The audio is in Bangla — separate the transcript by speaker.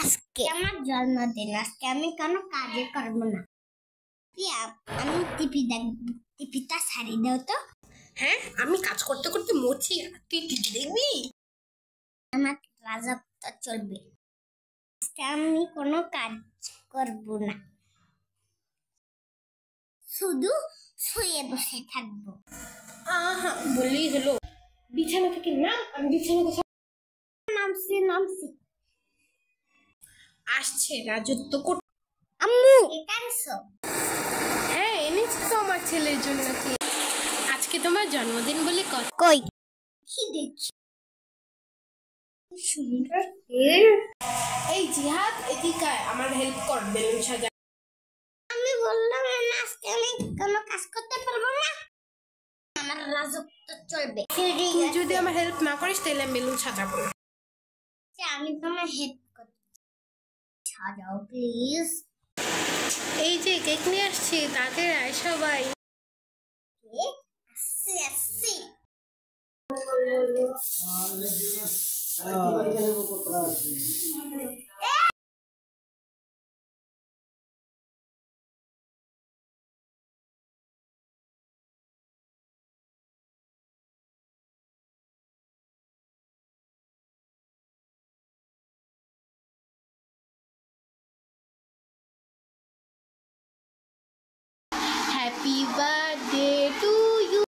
Speaker 1: আজকে আমার জন্মদিন, আজকে আমি কোনো কাজে করবো না। আমি টিভি দেখবো। টিভিটা ছাড়ি দাও তো।
Speaker 2: হ্যাঁ, আমি কাজ করতে করতে মরছি, তুই টিভি দেখবি?
Speaker 1: আমার রাজত্ব চলবে। আজকে আমি কোনো কাজ করবো না, শুধু শুয়ে বসে থাকবো।
Speaker 2: আহা, বললেই হলো। বিছানা থেকে না, আমি বিছানা থেকে
Speaker 1: নামছি।
Speaker 2: আসছে রাজত্ব করতে।
Speaker 1: আম্মু একাংশো।
Speaker 2: হ্যাঁ, এনেছি তো আমার ছেলের জন্য। কি আজকে তোমার জন্মদিন বলে কথা।
Speaker 1: কই কি দেখছি সুন্দর।
Speaker 2: এই জিহাদ, এদিকে আমার হেল্প কর বেলুন সাজা।
Speaker 1: আমি বললাম না আজকে আমি কোনো কাজ করতে পারবো না, আমার রাজত্ব চলবে।
Speaker 2: তুই যদি আমার হেল্প না করিস তাহলে আমি বেলুন সাজাবো না।
Speaker 1: আমি তোমার হেল্প করতে, সাজাও প্লিজ।
Speaker 2: এই যে কেক নিয়ে আসছি, তাড়াতাড়ি আয় সবাই।
Speaker 1: আসছি।